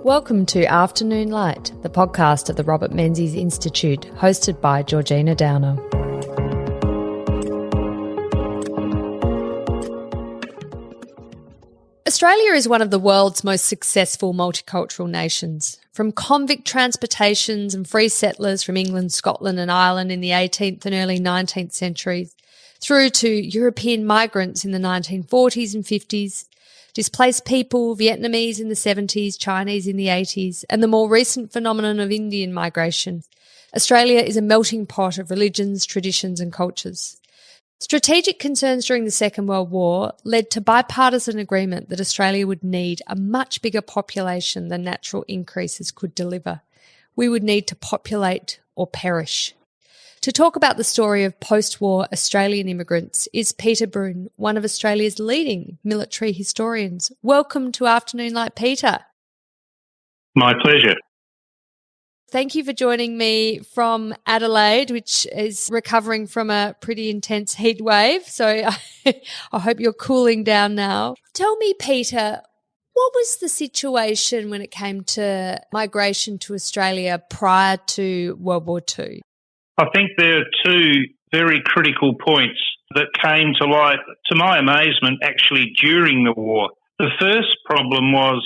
Welcome to Afternoon Light, the podcast of the Robert Menzies Institute, hosted by Georgina Downer. Australia is one of the world's most successful multicultural nations. From convict transportations and free settlers from England, Scotland and Ireland in the 18th and early 19th centuries, through to European migrants in the 1940s and 50s, displaced people, Vietnamese in the 70s, Chinese in the 80s, and the more recent phenomenon of Indian migration, Australia is a melting pot of religions, traditions and cultures. Strategic concerns during the Second World War led to bipartisan agreement that Australia would need a much bigger population than natural increases could deliver. We would need to populate or perish. To talk about the story of post-war Australian immigrants is Peter Brune, one of Australia's leading military historians. Welcome to Afternoon Light, Peter. My pleasure. Thank you for joining me from Adelaide, which is recovering from a pretty intense heat wave. So I hope you're cooling down now. Tell me, Peter, what was the situation when it came to migration to Australia prior to World War II? I think there are two very critical points that came to light, to my amazement, actually during the war. The first problem was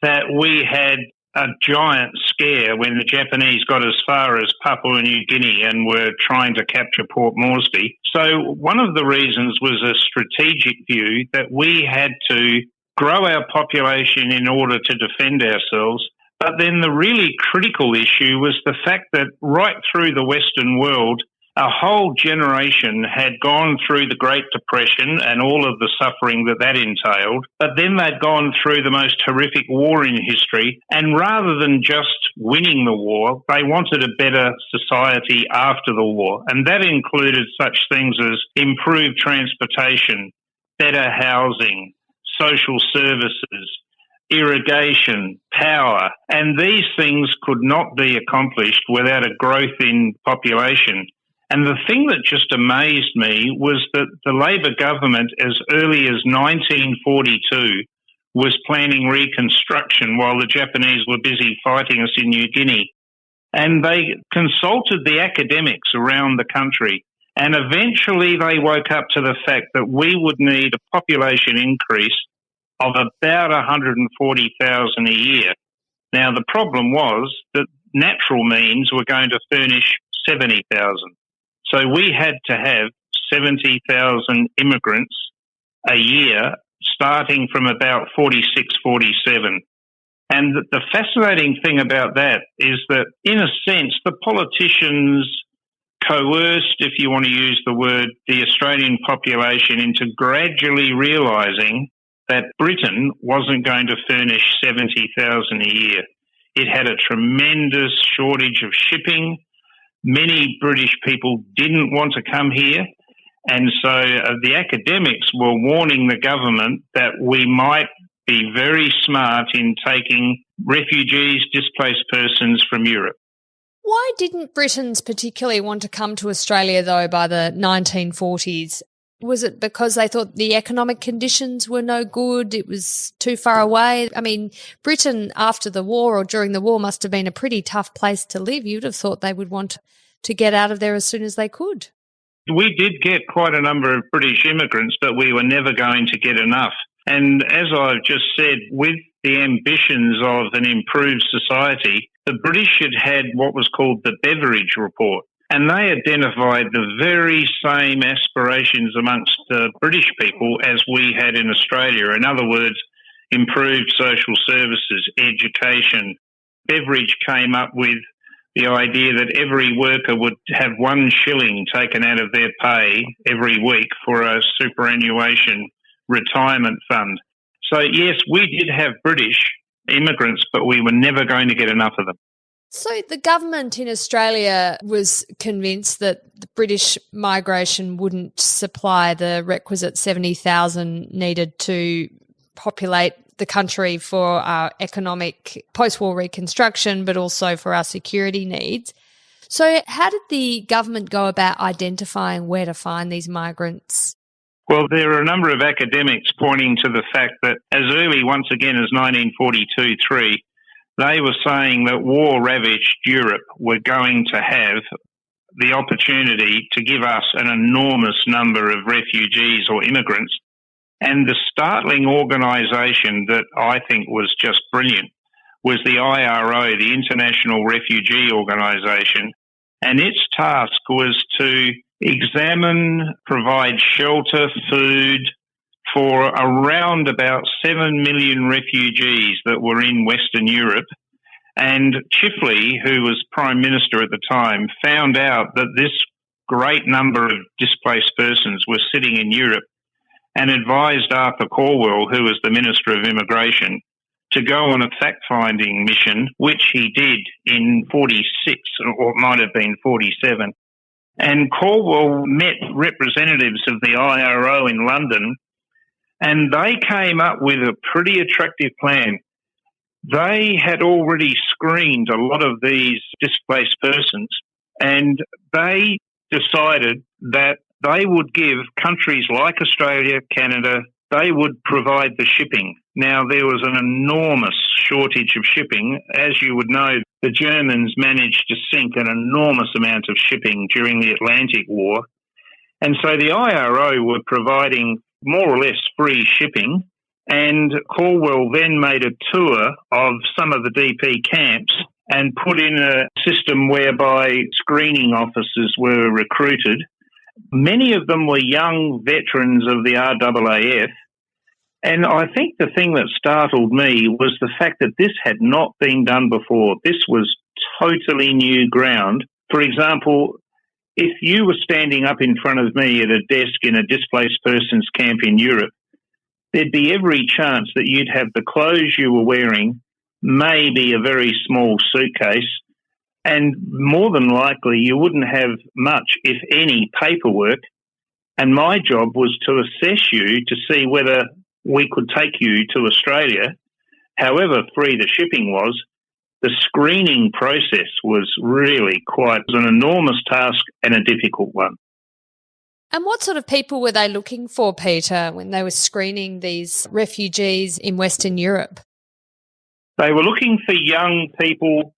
that we had a giant scare when the Japanese got as far as Papua New Guinea and were trying to capture Port Moresby. So one of the reasons was a strategic view that we had to grow our population in order to defend ourselves. But then the really critical issue was the fact that right through the Western world, a whole generation had gone through the Great Depression and all of the suffering that entailed, but then they'd gone through the most horrific war in history, and rather than just winning the war, they wanted a better society after the war. And that included such things as improved transportation, better housing, social services, irrigation, power, and these things could not be accomplished without a growth in population. And the thing that just amazed me was that the Labor government, as early as 1942, was planning reconstruction while the Japanese were busy fighting us in New Guinea. And they consulted the academics around the country, and eventually they woke up to the fact that we would need a population increase of about 140,000 a year. Now, the problem was that natural means were going to furnish 70,000. So we had to have 70,000 immigrants a year, starting from about 46, 47. And the fascinating thing about that is that, in a sense, the politicians coerced, if you want to use the word, the Australian population into gradually realising that Britain wasn't going to furnish 70,000 a year. It had a tremendous shortage of shipping. Many British people didn't want to come here. And so the academics were warning the government that we might be very smart in taking refugees, displaced persons from Europe. Why didn't Britons particularly want to come to Australia, though, by the 1940s? Was it because they thought the economic conditions were no good, it was too far away? I mean, Britain after the war or during the war must have been a pretty tough place to live. You'd have thought they would want to get out of there as soon as they could. We did get quite a number of British immigrants, but we were never going to get enough. And as I've just said, with the ambitions of an improved society, the British had what was called the Beveridge Report. And they identified the very same aspirations amongst the British people as we had in Australia. In other words, improved social services, education. Beveridge came up with the idea that every worker would have 1 shilling taken out of their pay every week for a superannuation retirement fund. So, yes, we did have British immigrants, but we were never going to get enough of them. So the government in Australia was convinced that the British migration wouldn't supply the requisite 70,000 needed to populate the country for our economic post-war reconstruction, but also for our security needs. So how did the government go about identifying where to find these migrants? Well, there are a number of academics pointing to the fact that as early, once again, as 1942-3, they were saying that war-ravaged Europe were going to have the opportunity to give us an enormous number of refugees or immigrants. And the startling organisation that I think was just brilliant was the IRO, the International Refugee Organisation, and its task was to examine, provide shelter, food for around about 7 million refugees that were in Western Europe. And Chifley, who was Prime Minister at the time, found out that this great number of displaced persons were sitting in Europe and advised Arthur Calwell, who was the Minister of Immigration, to go on a fact-finding mission, which he did in 46, or it might have been 47. And Calwell met representatives of the IRO in London, and they came up with a pretty attractive plan. They had already screened a lot of these displaced persons, and they decided that they would give countries like Australia, Canada, they would provide the shipping. Now, there was an enormous shortage of shipping. As you would know, the Germans managed to sink an enormous amount of shipping during the Atlantic War. And so the IRO were providing more or less free shipping. And Calwell then made a tour of some of the DP camps and put in a system whereby screening officers were recruited. Many of them were young veterans of the RAAF. And I think the thing that startled me was the fact that this had not been done before. This was totally new ground. For example, if you were standing up in front of me at a desk in a displaced persons camp in Europe, there'd be every chance that you'd have the clothes you were wearing, maybe a very small suitcase, and more than likely you wouldn't have much, if any, paperwork. And my job was to assess you to see whether we could take you to Australia. However free the shipping was, the screening process was really quite an enormous task and a difficult one. And what sort of people were they looking for, Peter, when they were screening these refugees in Western Europe? They were looking for young people,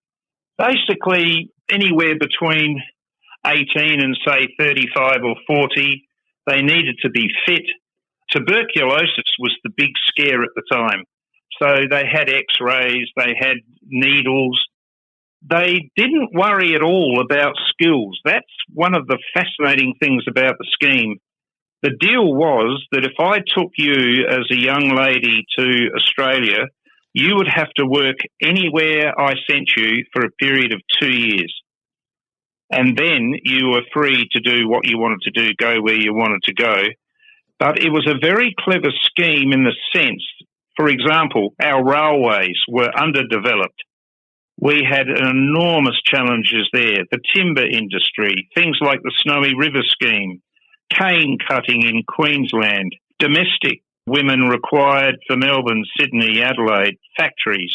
basically anywhere between 18 and, say, 35 or 40. They needed to be fit. Tuberculosis was the big scare at the time. So they had x-rays, they had needles. They didn't worry at all about skills. That's one of the fascinating things about the scheme. The deal was that if I took you as a young lady to Australia, you would have to work anywhere I sent you for a period of 2 years. And then you were free to do what you wanted to do, go where you wanted to go. But it was a very clever scheme in the sense, for example, our railways were underdeveloped. We had enormous challenges there, the timber industry, things like the Snowy River scheme, cane cutting in Queensland, domestic women required for Melbourne, Sydney, Adelaide, factories.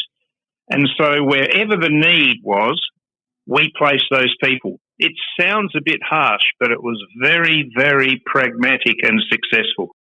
And so wherever the need was, we placed those people. It sounds a bit harsh, but it was very, very pragmatic and successful.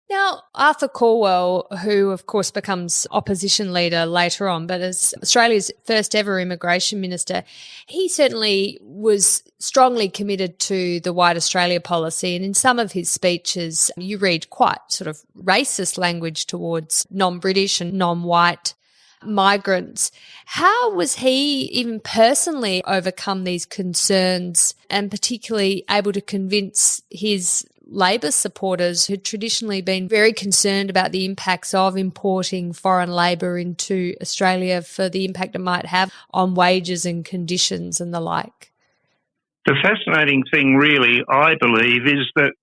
Now, Arthur Calwell, who of course becomes opposition leader later on, but as Australia's first ever immigration minister, he certainly was strongly committed to the White Australia policy. And in some of his speeches, you read quite sort of racist language towards non-British and non-white migrants. How was he even personally overcome these concerns and particularly able to convince his Labor supporters who'd traditionally been very concerned about the impacts of importing foreign labour into Australia for the impact it might have on wages and conditions and the like? The fascinating thing really, I believe, is that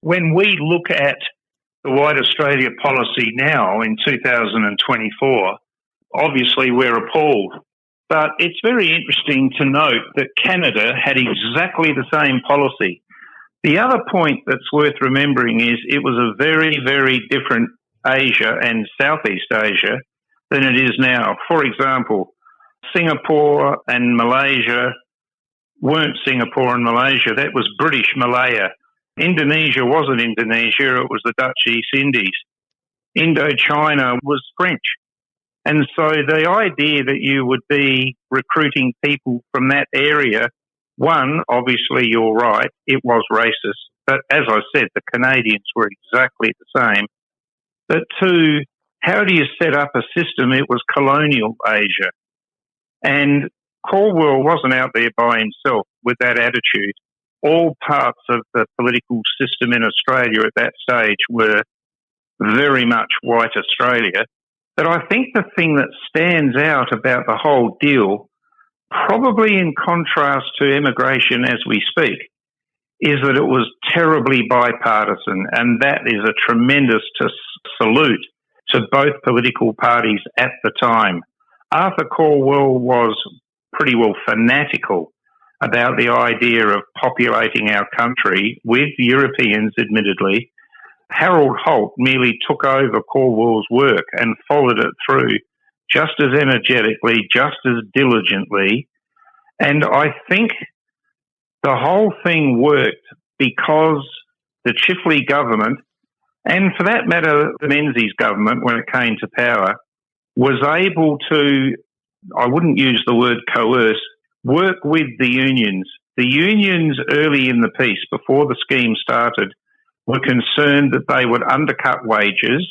when we look at the White Australia policy now in 2024, obviously we're appalled. But it's very interesting to note that Canada had exactly the same policy. The other point that's worth remembering is it was a very, very different Asia and Southeast Asia than it is now. For example, Singapore and Malaysia weren't Singapore and Malaysia. That was British Malaya. Indonesia wasn't Indonesia. It was the Dutch East Indies. Indochina was French. And so the idea that you would be recruiting people from that area, one, obviously you're right, it was racist. But as I said, the Canadians were exactly the same. But two, how do you set up a system? It was colonial Asia. And Caldwell wasn't out there by himself with that attitude. All parts of the political system in Australia at that stage were very much white Australia. But I think the thing that stands out about the whole deal, probably in contrast to immigration as we speak, is that it was terribly bipartisan, and that is a tremendous salute to both political parties at the time. Arthur Caldwell was pretty well fanatical about the idea of populating our country with Europeans, admittedly. Harold Holt merely took over Caldwell's work and followed it through just as energetically, just as diligently. And I think the whole thing worked because the Chifley government, and for that matter, the Menzies government, when it came to power, was able to, I wouldn't use the word coerce, work with the unions. The unions early in the piece, before the scheme started, were concerned that they would undercut wages,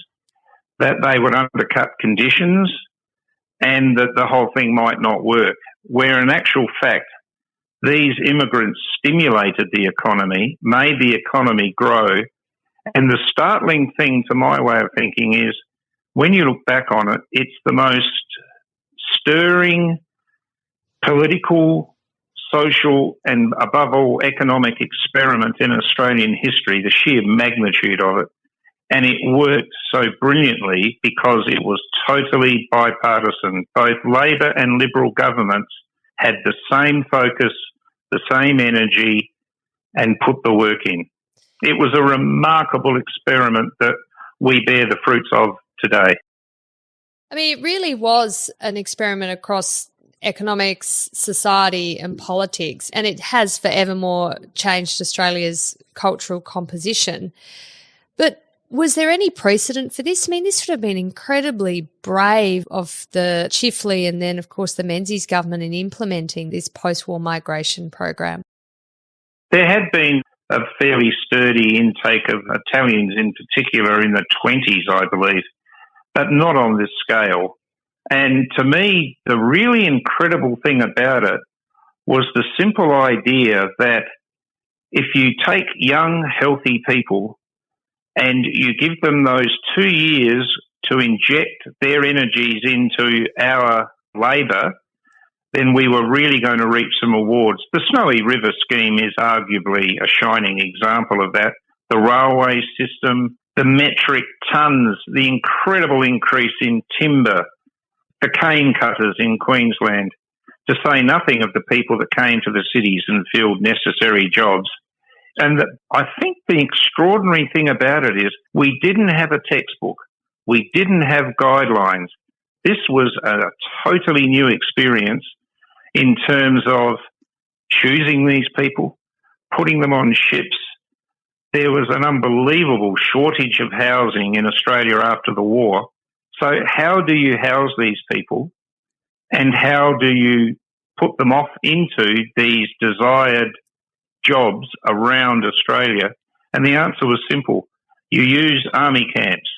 that they would undercut conditions, and that the whole thing might not work. Where in actual fact, these immigrants stimulated the economy, made the economy grow. And the startling thing to my way of thinking is, when you look back on it, it's the most stirring political, social, and above all, economic experiment in Australian history, the sheer magnitude of it. And it worked so brilliantly because it was totally bipartisan. Both Labor and Liberal governments had the same focus, the same energy, and put the work in. It was a remarkable experiment that we bear the fruits of today. I mean, it really was an experiment across economics, society and politics, and it has forevermore changed Australia's cultural composition. But was there any precedent for this? I mean, this would have been incredibly brave of the Chifley and then, of course, the Menzies government in implementing this post-war migration program. There had been a fairly sturdy intake of Italians in particular in the 20s, I believe, but not on this scale. And to me, the really incredible thing about it was the simple idea that if you take young, healthy people and you give them those 2 years to inject their energies into our labour, then we were really going to reap some awards. The Snowy River scheme is arguably a shining example of that. The railway system, the metric tonnes, the incredible increase in timber, the cane cutters in Queensland, to say nothing of the people that came to the cities and filled necessary jobs. And I think the extraordinary thing about it is we didn't have a textbook. We didn't have guidelines. This was a totally new experience in terms of choosing these people, putting them on ships. There was an unbelievable shortage of housing in Australia after the war. So how do you house these people and how do you put them off into these desired jobs around Australia? And the answer was simple. You use army camps.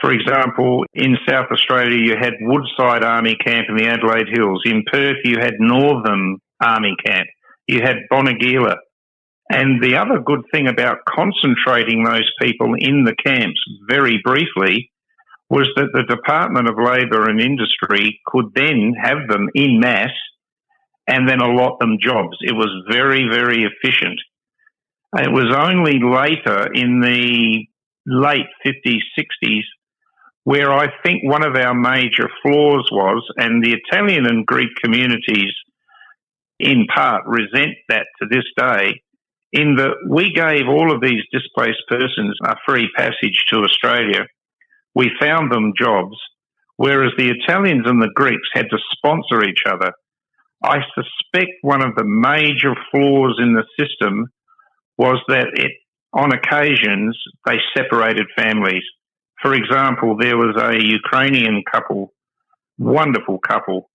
For example, in South Australia, you had Woodside Army Camp in the Adelaide Hills. In Perth, you had Northern Army Camp. You had Bonegilla. And the other good thing about concentrating those people in the camps very briefly was that the Department of Labour and Industry could then have them in mass and then allot them jobs. It was very, very efficient. It was only later in the late 50s, 60s, where I think one of our major flaws was, and the Italian and Greek communities in part resent that to this day, in that we gave all of these displaced persons a free passage to Australia. We found them jobs, whereas the Italians and the Greeks had to sponsor each other. I suspect one of the major flaws in the system was that on occasions, they separated families. For example, there was a Ukrainian couple wonderful couple.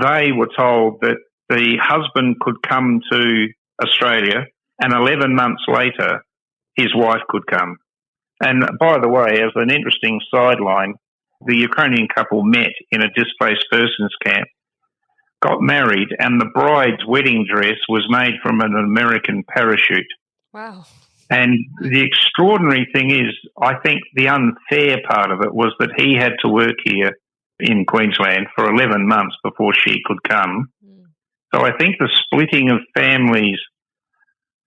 They were told that the husband could come to Australia and 11 months later his wife could come. And by the way, as an interesting sideline, the Ukrainian couple met in a displaced persons camp, got married, and the bride's wedding dress was made from an American parachute. Wow. And the extraordinary thing is, I think the unfair part of it was that he had to work here in Queensland for 11 months before she could come. So I think the splitting of families,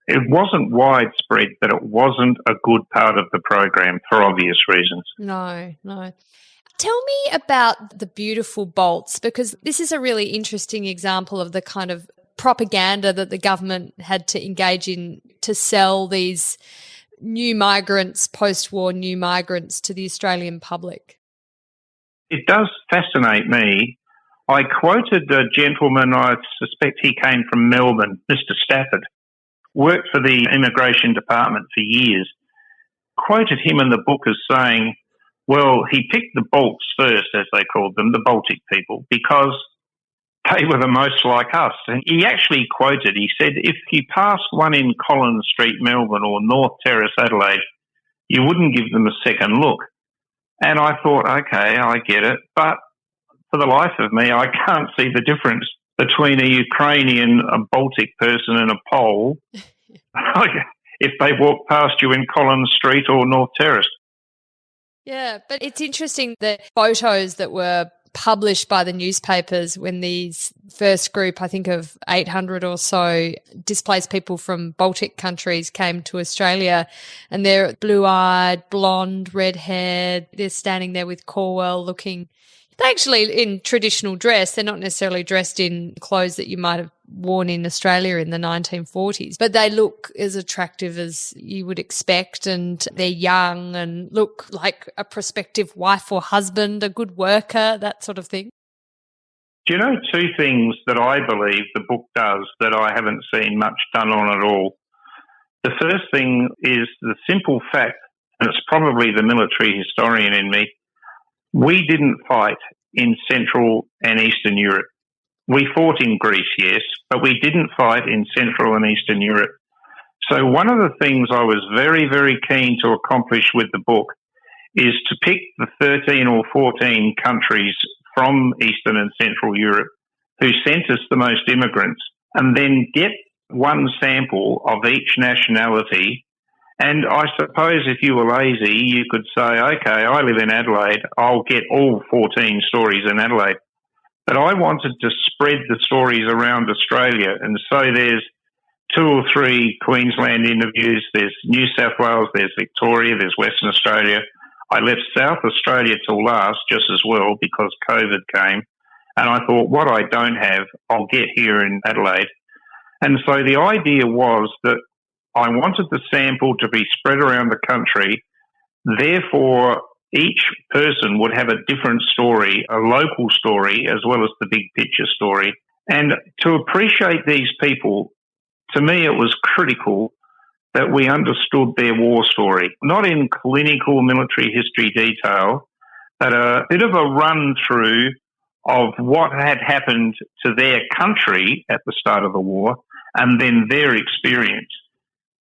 it wasn't widespread, but it wasn't a good part of the program for obvious reasons. No. Tell me about the beautiful bolts, because this is a really interesting example of the kind of propaganda that the government had to engage in to sell these new migrants, post-war new migrants, to the Australian public. It does fascinate me. I quoted a gentleman, I suspect he came from Melbourne, Mr. Stafford, worked for the Immigration Department for years, quoted him in the book as saying, well, he picked the Balts first, as they called them, the Baltic people, because they were the most like us. And he actually quoted, he said, if you passed one in Collins Street, Melbourne, or North Terrace, Adelaide, you wouldn't give them a second look. And I thought, okay, I get it. But for the life of me, I can't see the difference between a Ukrainian, a Baltic person, and a Pole if they walk past you in Collins Street or North Terrace. Yeah, but it's interesting that photos that were published by the newspapers when these first group, I think of 800 or so displaced people from Baltic countries came to Australia, and they're blue-eyed, blonde, red-haired. They're standing there with Corwell looking, they're actually in traditional dress. They're not necessarily dressed in clothes that you might have worn in Australia in the 1940s, but they look as attractive as you would expect, and they're young and look like a prospective wife or husband, a good worker, that sort of thing. Do you know two things that I believe the book does that I haven't seen much done on at all? The first thing is the simple fact, and it's probably the military historian in me, we didn't fight in Central and Eastern Europe. We fought in Greece, yes, but we didn't fight in Central and Eastern Europe. So one of the things I was very, very keen to accomplish with the book is to pick the 13 or 14 countries from Eastern and Central Europe who sent us the most immigrants, and then get one sample of each nationality. And I suppose if you were lazy, you could say, okay, I live in Adelaide, I'll get all 14 stories in Adelaide. But I wanted to spread the stories around Australia. And so there's 2 or 3 Queensland interviews, there's New South Wales, there's Victoria, there's Western Australia. I left South Australia till last just as well because COVID came. And I thought, what I don't have, I'll get here in Adelaide. And so the idea was that I wanted the sample to be spread around the country. Therefore, each person would have a different story, a local story, as well as the big picture story. And to appreciate these people, to me, it was critical that we understood their war story, not in clinical military history detail, but a bit of a run-through of what had happened to their country at the start of the war and then their experience.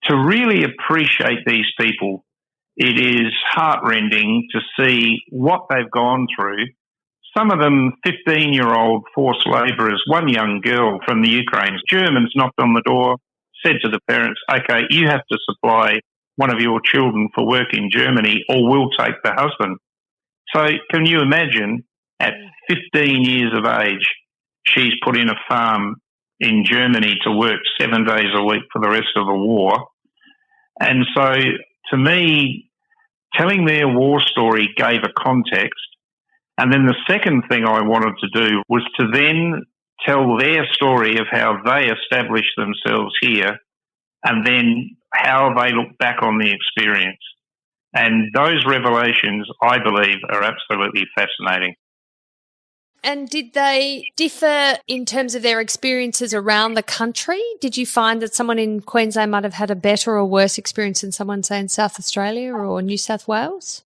To really appreciate these people, it is heartrending to see what they've gone through. Some of them 15-year-old forced labourers. One young girl from the Ukraine, Germans knocked on the door, said to the parents, okay, you have to supply one of your children for work in Germany or we'll take the husband. So can you imagine, at 15 years of age, she's put in a farm in Germany to work 7 days a week for the rest of the war. And so, to me, telling their war story gave a context. And then the second thing I wanted to do was to then tell their story of how they established themselves here and then how they look back on the experience. And those revelations, I believe, are absolutely fascinating. And did they differ in terms of their experiences around the country? Did you find that someone in Queensland might have had a better or worse experience than someone, say, in South Australia or New South Wales?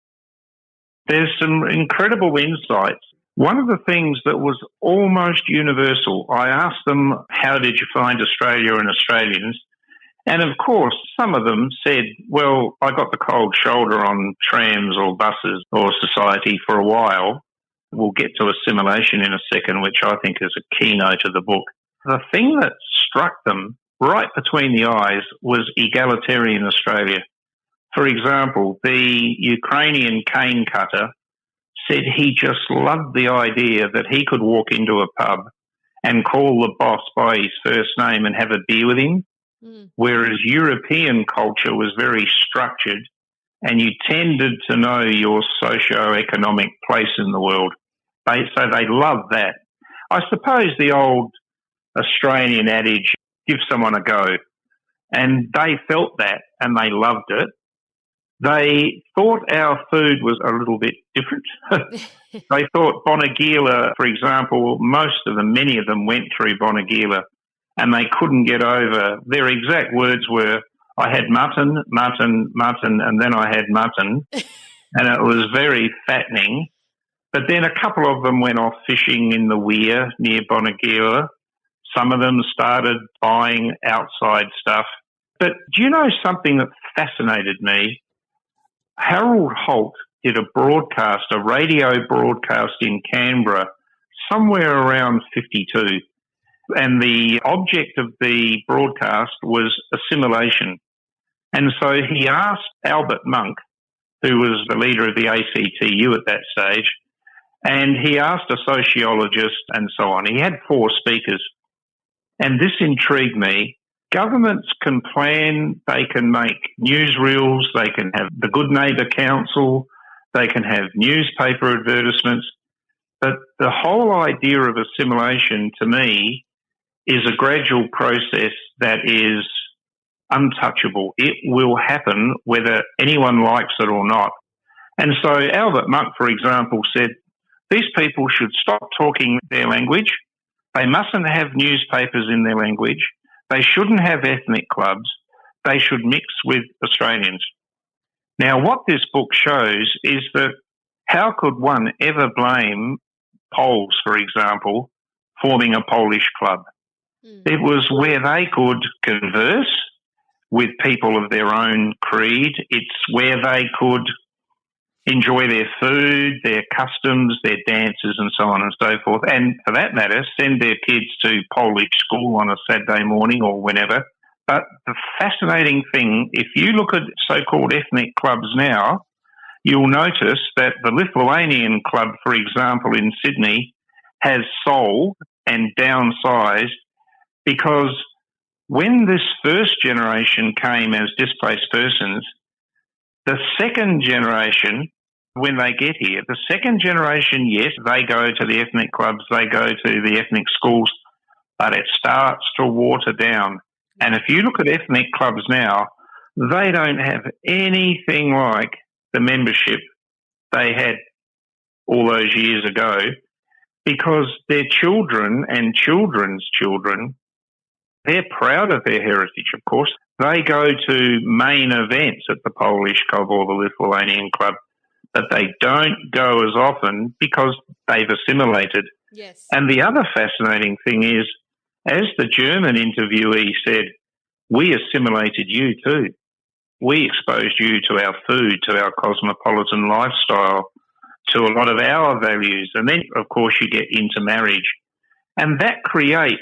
There's some incredible insights. One of the things that was almost universal, I asked them, how did you find Australia and Australians? And of course, some of them said, well, I got the cold shoulder on trams or buses or society for a while. We'll get to assimilation in a second, which I think is a keynote of the book. The thing that struck them right between the eyes was egalitarian Australia. For example, the Ukrainian cane cutter said he just loved the idea that he could walk into a pub and call the boss by his first name and have a beer with him, whereas European culture was very structured and you tended to know your socio-economic place in the world. So they loved that. I suppose the old Australian adage, give someone a go, and they felt that and they loved it. They thought our food was a little bit different. They thought Bonagila, for example, many of them went through Bonagila and they couldn't get over. Their exact words were, I had mutton, and then I had mutton, and it was very fattening. But then a couple of them went off fishing in the weir near Bonagila. Some of them started buying outside stuff. But do you know something that fascinated me? Harold Holt did a radio broadcast in Canberra somewhere around 52. And the object of the broadcast was assimilation. And so he asked Albert Monk, who was the leader of the ACTU at that stage, and he asked a sociologist and so on. He had 4 speakers. And this intrigued me. Governments can plan, they can make newsreels, they can have the Good Neighbour Council, they can have newspaper advertisements. But the whole idea of assimilation, to me, is a gradual process that is untouchable. It will happen whether anyone likes it or not. And so Albert Monk, for example, said, these people should stop talking their language. They mustn't have newspapers in their language. They shouldn't have ethnic clubs. They should mix with Australians. Now, what this book shows is that how could one ever blame Poles, for example, forming a Polish club? It was where they could converse with people of their own creed. It's where they could enjoy their food, their customs, their dances and so on and so forth. And for that matter, send their kids to Polish school on a Saturday morning or whenever. But the fascinating thing, if you look at so-called ethnic clubs now, you'll notice that the Lithuanian club, for example, in Sydney, has sold and downsized because when this first generation came as displaced persons, the second generation, when they get here, the second generation, yes, they go to the ethnic clubs, they go to the ethnic schools, but it starts to water down. And if you look at ethnic clubs now, they don't have anything like the membership they had all those years ago because their children and children's children, they're proud of their heritage, of course. They go to main events at the Polish club or the Lithuanian club, but they don't go as often because they've assimilated. Yes. And the other fascinating thing is, as the German interviewee said, we assimilated you too. We exposed you to our food, to our cosmopolitan lifestyle, to a lot of our values. And then, of course, you get into marriage. And that creates,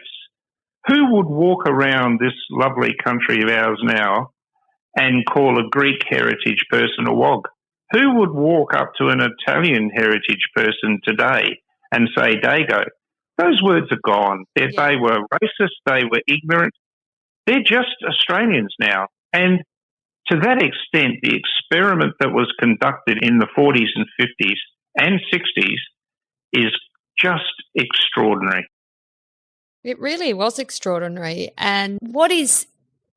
who would walk around this lovely country of ours now and call a Greek heritage person a wog? Who would walk up to an Italian heritage person today and say Dago? Those words are gone. They were racist, they were ignorant. They're just Australians now. And to that extent, the experiment that was conducted in the 40s and 50s and 60s is just extraordinary. It really was extraordinary. And what is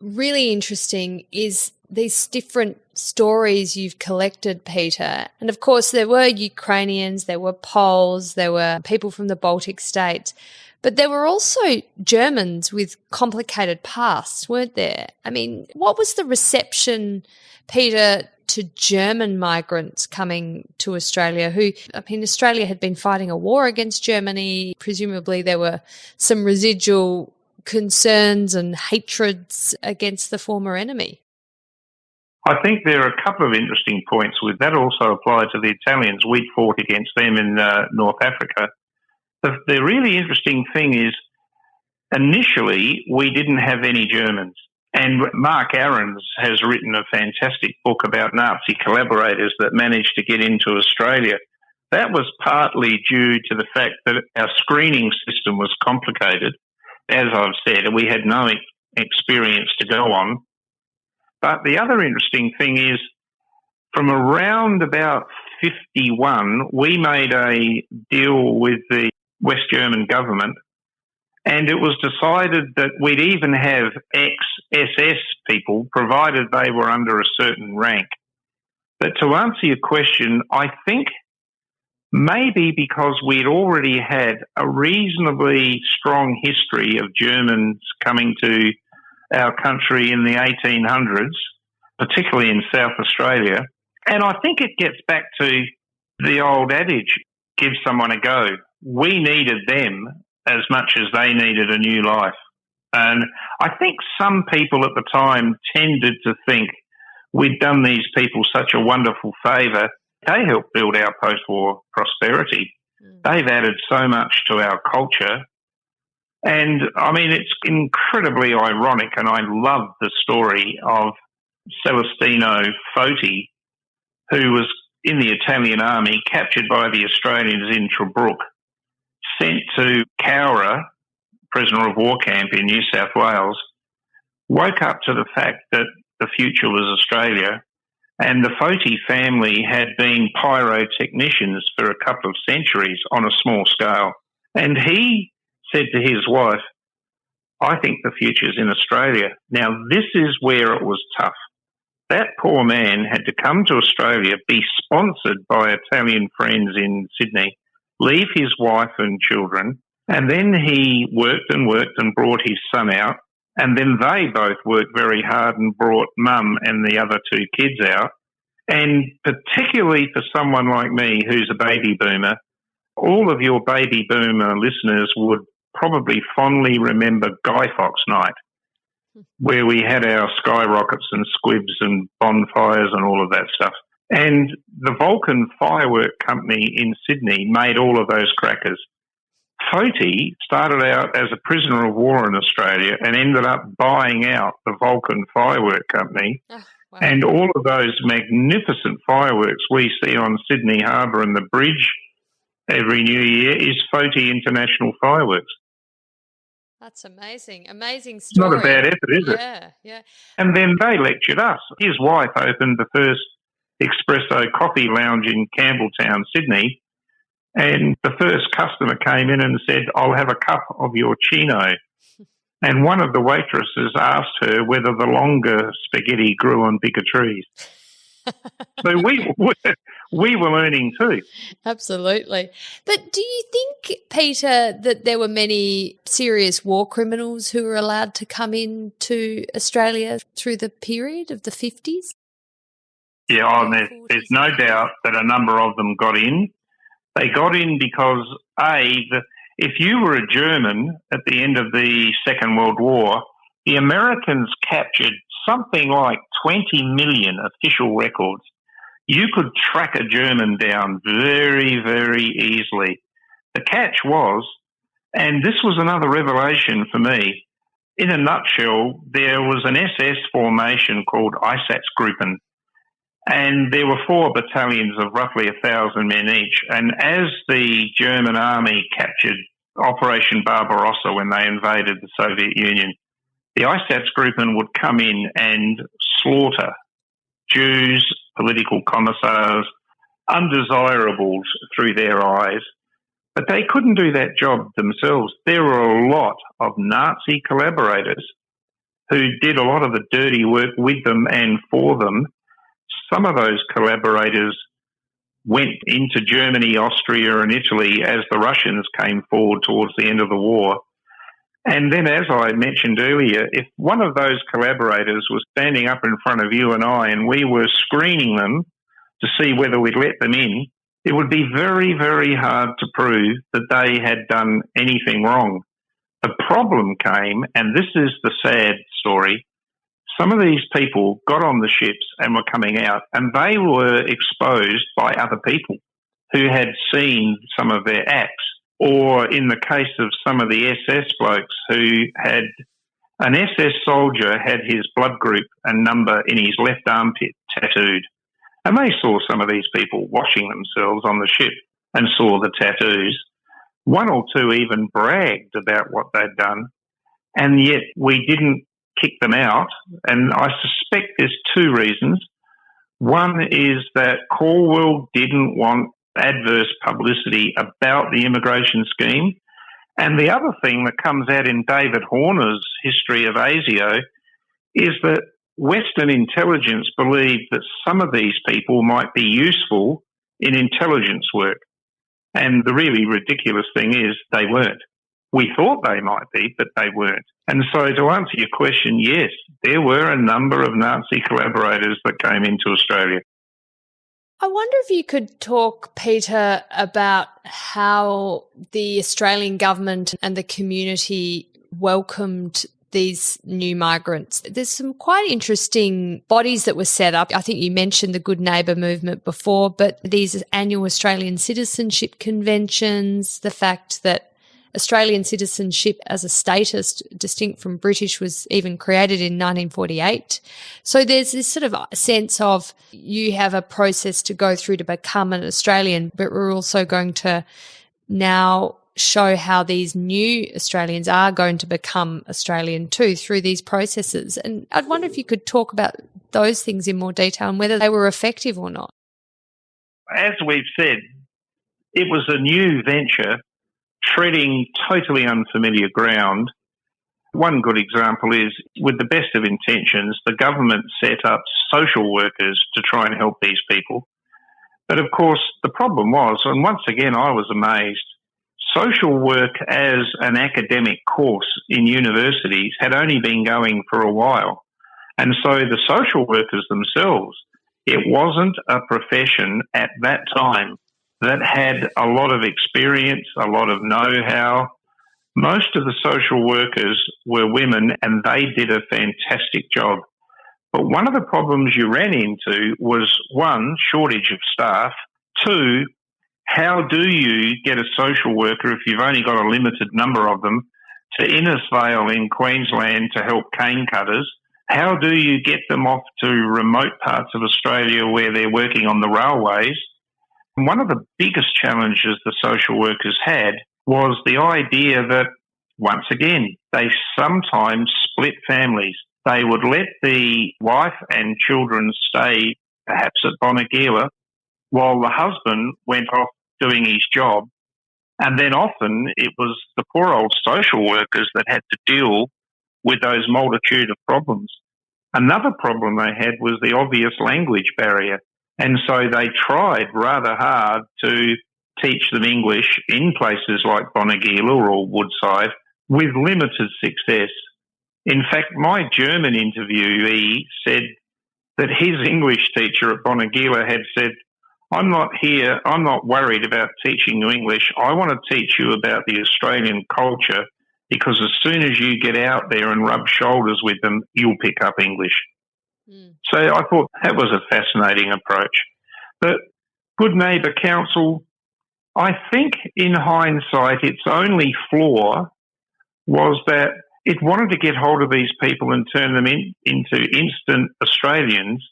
really interesting is these different stories you've collected, Peter. And of course, there were Ukrainians, there were Poles, there were people from the Baltic states, but there were also Germans with complicated pasts, weren't there? I mean, what was the reception, Peter, to German migrants coming to Australia Australia had been fighting a war against Germany. Presumably there were some residual concerns and hatreds against the former enemy. I think there are a couple of interesting points with that. Also applied to the Italians. We'd fought against them in North Africa. The really interesting thing is, initially, we didn't have any Germans. And Mark Ahrens has written a fantastic book about Nazi collaborators that managed to get into Australia. That was partly due to the fact that our screening system was complicated. As I've said, we had no experience to go on. But the other interesting thing is, from around about 51, we made a deal with the West German government, and it was decided that we'd even have ex-SS people, provided they were under a certain rank. But to answer your question, I think maybe because we'd already had a reasonably strong history of Germans coming to our country in the 1800s, particularly in South Australia. And I think it gets back to the old adage, give someone a go. We needed them as much as they needed a new life. And I think some people at the time tended to think we'd done these people such a wonderful favour. They helped build our post-war prosperity. They've added so much to our culture. And, I mean, it's incredibly ironic, and I love the story of Celestino Foti, who was in the Italian army, captured by the Australians in Tobruk, sent to Cowra, prisoner of war camp in New South Wales, woke up to the fact that the future was Australia, and the Foti family had been pyrotechnicians for a couple of centuries on a small scale. And he said to his wife, I think the future's in Australia. Now, this is where it was tough. That poor man had to come to Australia, be sponsored by Italian friends in Sydney, leave his wife and children, and then he worked and brought his son out, and then they both worked very hard and brought mum and the other two kids out. And particularly for someone like me who's a baby boomer, all of your baby boomer listeners would probably fondly remember Guy Fawkes Night, where we had our skyrockets and squibs and bonfires and all of that stuff. And the Vulcan Firework Company in Sydney made all of those crackers. Foti started out as a prisoner of war in Australia and ended up buying out the Vulcan Firework Company. Oh, wow. And all of those magnificent fireworks we see on Sydney Harbour and the bridge every New Year is Foti International Fireworks. That's amazing. Amazing story. Not a bad effort, is it? Yeah. And then they lectured us. His wife opened the first espresso coffee lounge in Campbelltown, Sydney, and the first customer came in and said, I'll have a cup of your Chino. And one of the waitresses asked her whether the longer spaghetti grew on bigger trees. So we were learning too. Absolutely. But do you think, Peter, that there were many serious war criminals who were allowed to come into Australia through the period of the 50s? Yeah, there's no doubt that a number of them got in. They got in because, if you were a German at the end of the Second World War, the Americans captured something like 20 million official records. You could track a German down very, very easily. The catch was, and this was another revelation for me, in a nutshell, there was an SS formation called Einsatzgruppen, and there were 4 battalions of roughly 1,000 men each. And as the German army captured Operation Barbarossa when they invaded the Soviet Union, the Einsatzgruppen would come in and slaughter Jews, political commissars, undesirables through their eyes. But they couldn't do that job themselves. There were a lot of Nazi collaborators who did a lot of the dirty work with them and for them. Some of those collaborators went into Germany, Austria and Italy as the Russians came forward towards the end of the war. And then, as I mentioned earlier, if one of those collaborators was standing up in front of you and I and we were screening them to see whether we'd let them in, it would be very, very hard to prove that they had done anything wrong. The problem came, and this is the sad story, some of these people got on the ships and were coming out, and they were exposed by other people who had seen some of their acts. Or in the case of some of the SS blokes who had, an SS soldier had his blood group and number in his left armpit tattooed. And they saw some of these people washing themselves on the ship and saw the tattoos. One or two even bragged about what they'd done, and yet we didn't kick them out. And I suspect there's two reasons. One is that Caldwell didn't want adverse publicity about the immigration scheme. And the other thing that comes out in David Horner's history of ASIO is that Western intelligence believed that some of these people might be useful in intelligence work. And the really ridiculous thing is they weren't. We thought they might be, but they weren't. And so to answer your question, yes, there were a number of Nazi collaborators that came into Australia. I wonder if you could talk, Peter, about how the Australian government and the community welcomed these new migrants. There's some quite interesting bodies that were set up. I think you mentioned the Good Neighbour movement before, but these annual Australian citizenship conventions, the fact that Australian citizenship as a status distinct from British was even created in 1948. So there's this sort of sense of you have a process to go through to become an Australian, but we're also going to now show how these new Australians are going to become Australian too through these processes. And I'd wonder if you could talk about those things in more detail and whether they were effective or not. As we've said, it was a new venture treading totally unfamiliar ground. One good example is, with the best of intentions, the government set up social workers to try and help these people. But of course, the problem was, and once again I was amazed, social work as an academic course in universities had only been going for a while. And so the social workers themselves, it wasn't a profession at that time that had a lot of experience, a lot of know-how. Most of the social workers were women, and they did a fantastic job. But one of the problems you ran into was, one, shortage of staff. Two, how do you get a social worker, if you've only got a limited number of them, to Innisfail in Queensland to help cane cutters? How do you get them off to remote parts of Australia where they're working on the railways? One of the biggest challenges the social workers had was the idea that, once again, they sometimes split families. They would let the wife and children stay perhaps at Bonagila while the husband went off doing his job. And then often it was the poor old social workers that had to deal with those multitude of problems. Another problem they had was the obvious language barrier. And so they tried rather hard to teach them English in places like Bonagila or Woodside with limited success. In fact, my German interviewee said that his English teacher at Bonagila had said, I'm not worried about teaching you English. I want to teach you about the Australian culture, because as soon as you get out there and rub shoulders with them, you'll pick up English. So I thought that was a fascinating approach. But Good Neighbour Council, I think in hindsight, its only flaw was that it wanted to get hold of these people and turn them into instant Australians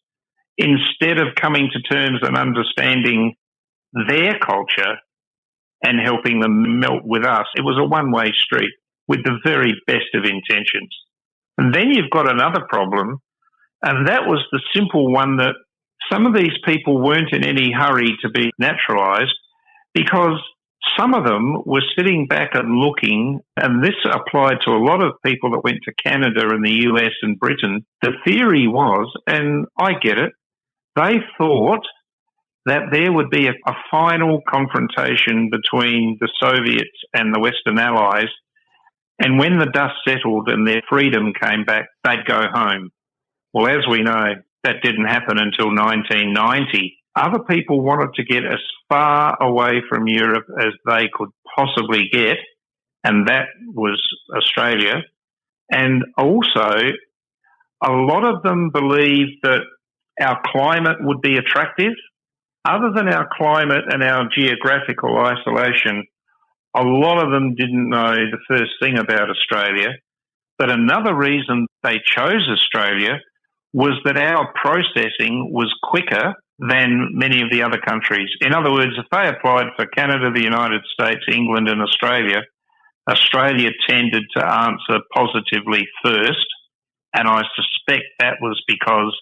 instead of coming to terms and understanding their culture and helping them melt with us. It was a one-way street with the very best of intentions. And then you've got another problem, and that was the simple one that some of these people weren't in any hurry to be naturalised, because some of them were sitting back and looking, and this applied to a lot of people that went to Canada and the US and Britain. The theory was, and I get it, they thought that there would be a final confrontation between the Soviets and the Western Allies, And when the dust settled and their freedom came back, they'd go home. Well, as we know, that didn't happen until 1990. Other people wanted to get as far away from Europe as they could possibly get, and that was Australia. And also, a lot of them believed that our climate would be attractive. Other than our climate and our geographical isolation, a lot of them didn't know the first thing about Australia. But another reason they chose Australia was that our processing was quicker than many of the other countries. In other words, if they applied for Canada, the United States, England and Australia, Australia tended to answer positively first, and I suspect that was because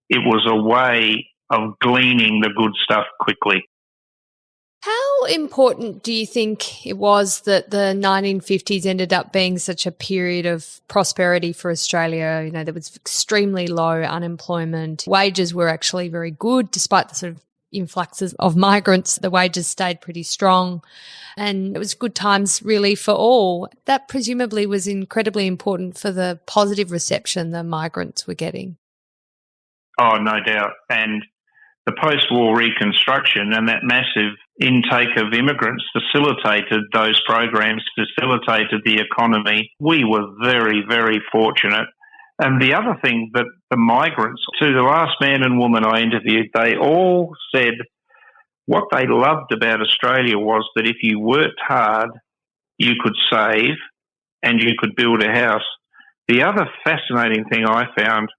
it was a way of gleaning the good stuff quickly. How important do you think it was that the 1950s ended up being such a period of prosperity for Australia? You know, there was extremely low unemployment. Wages were actually very good despite the sort of influxes of migrants. The wages stayed pretty strong and it was good times really for all. That presumably was incredibly important for the positive reception the migrants were getting. Oh, no doubt. And the post-war reconstruction and that massive intake of immigrants facilitated those programs, facilitated the economy. We were very, very fortunate. And the other thing that the migrants, to the last man and woman I interviewed, they all said what they loved about Australia was that if you worked hard, you could save and you could build a house. The other fascinating thing I found,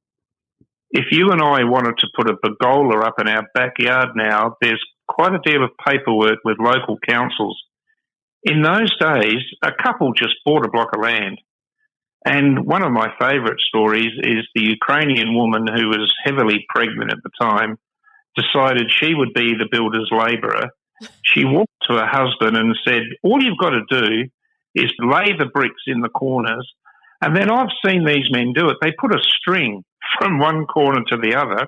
if you and I wanted to put a pergola up in our backyard now, there's quite a deal of paperwork with local councils. In those days, a couple just bought a block of land. And one of my favourite stories is the Ukrainian woman who was heavily pregnant at the time decided she would be the builder's labourer. She walked to her husband and said, all you've got to do is lay the bricks in the corners. And then I've seen these men do it. They put a string from one corner to the other,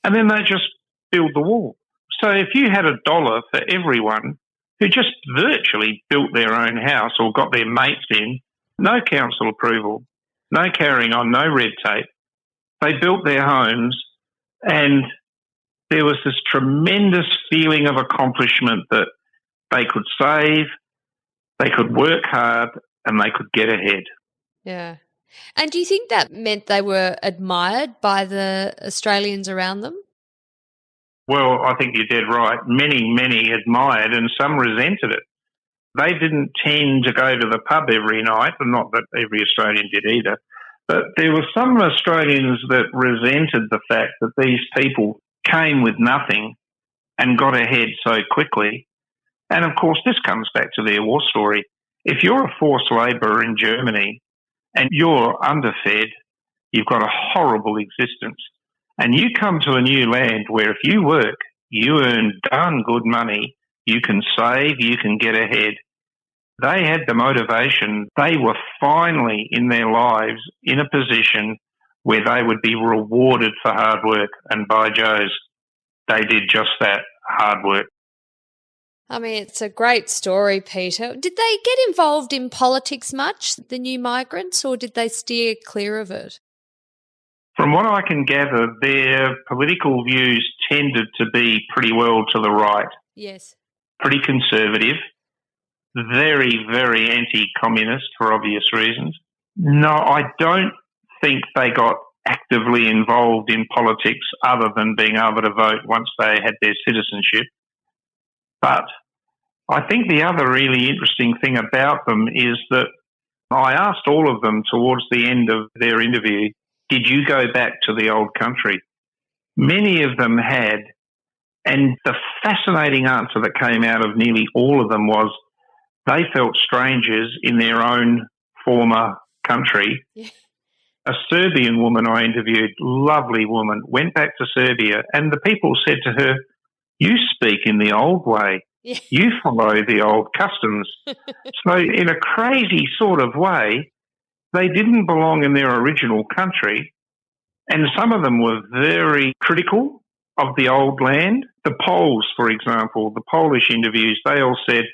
and then they just build the wall. So if you had $1 for everyone who just virtually built their own house or got their mates in, no council approval, no carrying on, no red tape, they built their homes, and there was this tremendous feeling of accomplishment that they could save, they could work hard, and they could get ahead. Yeah. And do you think that meant they were admired by the Australians around them? Well, I think you're dead right. Many admired and some resented it. They didn't tend to go to the pub every night, and not that every Australian did either, but there were some Australians that resented the fact that these people came with nothing and got ahead so quickly. And of course, this comes back to their war story. If you're a forced labourer in Germany and you're underfed, you've got a horrible existence, and you come to a new land where if you work, you earn darn good money, you can save, you can get ahead. They had the motivation. They were finally in their lives in a position where they would be rewarded for hard work. And by Joes, they did just that, hard work. I mean, it's a great story, Peter. Did they get involved in politics much, the new migrants, or did they steer clear of it? From what I can gather, their political views tended to be pretty well to the right. Yes. Pretty conservative, very, very anti-communist for obvious reasons. No, I don't think they got actively involved in politics other than being able to vote once they had their citizenship. But I think the other really interesting thing about them is that I asked all of them towards the end of their interview, did you go back to the old country? Many of them had, and the fascinating answer that came out of nearly all of them was they felt strangers in their own former country. Yeah. A Serbian woman I interviewed, lovely woman, went back to Serbia, and the people said to her, you speak in the old way. Yeah. You follow the old customs. So in a crazy sort of way, they didn't belong in their original country, and some of them were very critical of the old land. The Poles, for example, the Polish interviews, they all said,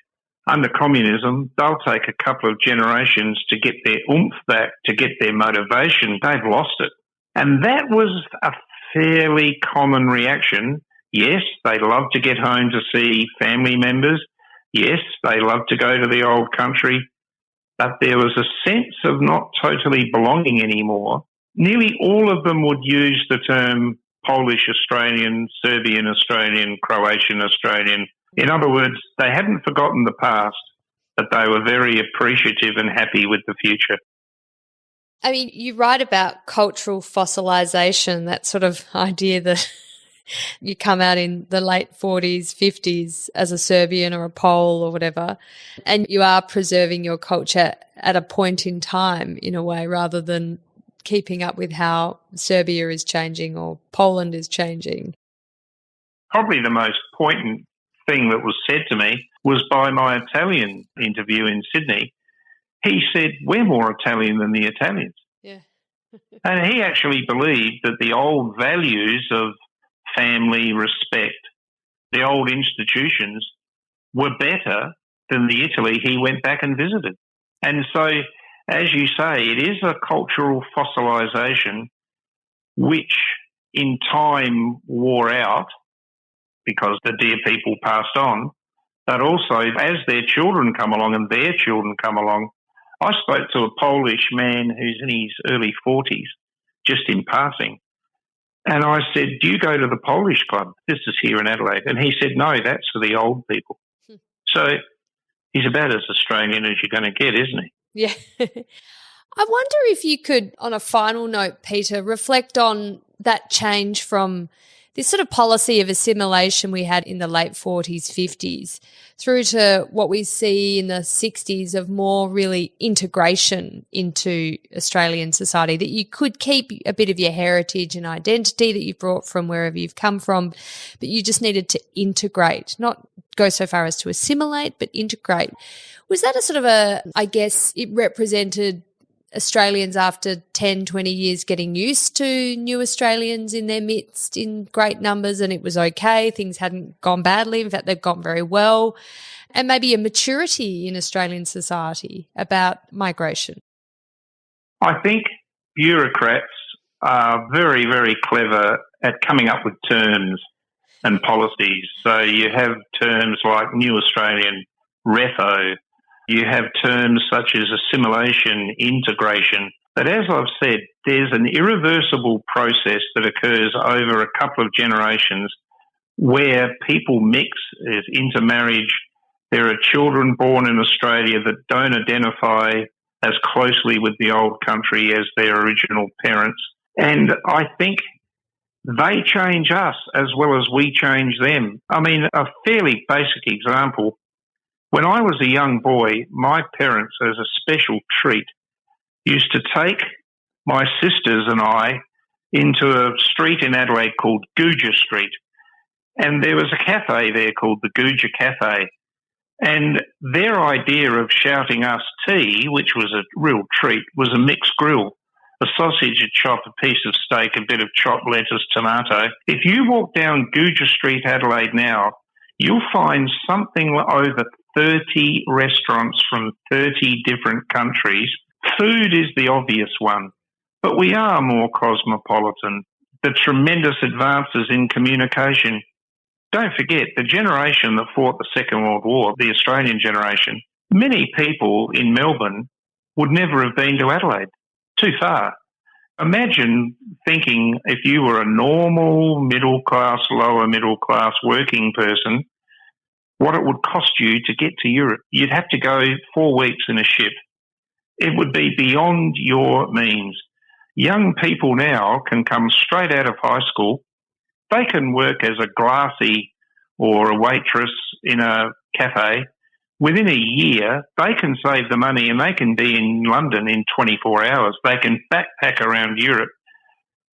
Under communism, they'll take a couple of generations to get their oomph back, to get their motivation. They've lost it. And that was a fairly common reaction. Yes, they love to get home to see family members. Yes, they love to go to the old country. But there was a sense of not totally belonging anymore. Nearly all of them would use the term Polish Australian, Serbian Australian, Croatian Australian. In other words, they hadn't forgotten the past, but they were very appreciative and happy with the future. I mean, you write about cultural fossilization, that sort of idea that you come out in the late 40s, 50s as a Serbian or a Pole or whatever, and you are preserving your culture at a point in time in a way rather than keeping up with how Serbia is changing or Poland is changing. Probably the most poignant thing that was said to me was by my Italian interview in Sydney. He said, we're more Italian than the Italians. Yeah. And he actually believed that the old values of family, respect, the old institutions were better than the Italy he went back and visited. And so, as you say, it is a cultural fossilization which in time wore out because the dear people passed on, but also as their children come along and their children come along. I spoke to a Polish man who's in his early 40s, just in passing, and I said, do you go to the Polish club? This is here in Adelaide. And he said, no, that's for the old people. So he's about as Australian as you're going to get, isn't he? Yeah. I wonder if you could, on a final note, Peter, reflect on that change from this sort of policy of assimilation we had in the late 40s, 50s, through to what we see in the 60s of more really integration into Australian society, that you could keep a bit of your heritage and identity that you've brought from wherever you've come from, but you just needed to integrate, not go so far as to assimilate, but integrate. Was that a sort of I guess it represented Australians after 10, 20 years getting used to new Australians in their midst in great numbers, and it was okay, things hadn't gone badly, in fact they've gone very well, and maybe a maturity in Australian society about migration? I think bureaucrats are very, very clever at coming up with terms and policies. So you have terms like New Australian, Retho. You have terms such as assimilation, integration. But as I've said, there's an irreversible process that occurs over a couple of generations where people mix, there's intermarriage. There are children born in Australia that don't identify as closely with the old country as their original parents. And I think they change us as well as we change them. I mean, a fairly basic example. When I was a young boy, my parents, as a special treat, used to take my sisters and I into a street in Adelaide called Guja Street. And there was a cafe there called the Guja Cafe. And their idea of shouting us tea, which was a real treat, was a mixed grill. A sausage, a chop, a piece of steak, a bit of chopped lettuce, tomato. If you walk down Guja Street, Adelaide now, you'll find something over 30 restaurants from 30 different countries. Food is the obvious one, but we are more cosmopolitan. The tremendous advances in communication. Don't forget, the generation that fought the Second World War, the Australian generation, many people in Melbourne would never have been to Adelaide. Too far. Imagine thinking if you were a normal middle-class, lower middle-class working person, what it would cost you to get to Europe. You'd have to go 4 weeks in a ship. It would be beyond your means. Young people now can come straight out of high school. They can work as a glassy or a waitress in a cafe. Within a year, they can save the money and they can be in London in 24 hours. They can backpack around Europe.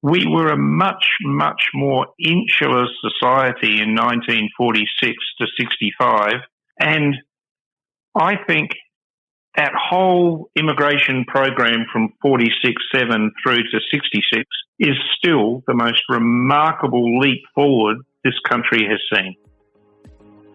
We were a much, much more insular society in 1946 to 65. And I think that whole immigration program from 46-7 through to 66 is still the most remarkable leap forward this country has seen.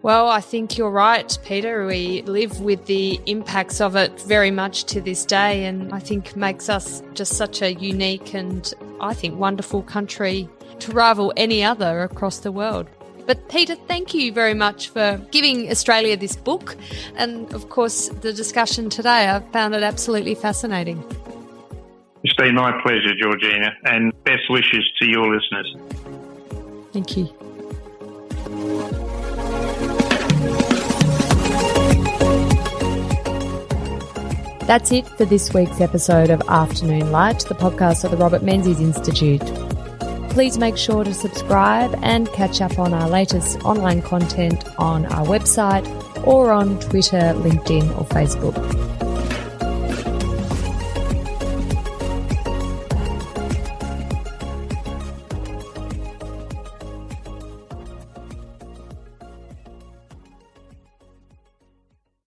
Well, I think you're right, Peter. We live with the impacts of it very much to this day, and I think makes us just such a unique and, I think, wonderful country to rival any other across the world. But Peter, thank you very much for giving Australia this book and, of course, the discussion today. I've found it absolutely fascinating. It's been my pleasure, Georgina, and best wishes to your listeners. Thank you. That's it for this week's episode of Afternoon Light, the podcast of the Robert Menzies Institute. Please make sure to subscribe and catch up on our latest online content on our website or on Twitter, LinkedIn or Facebook.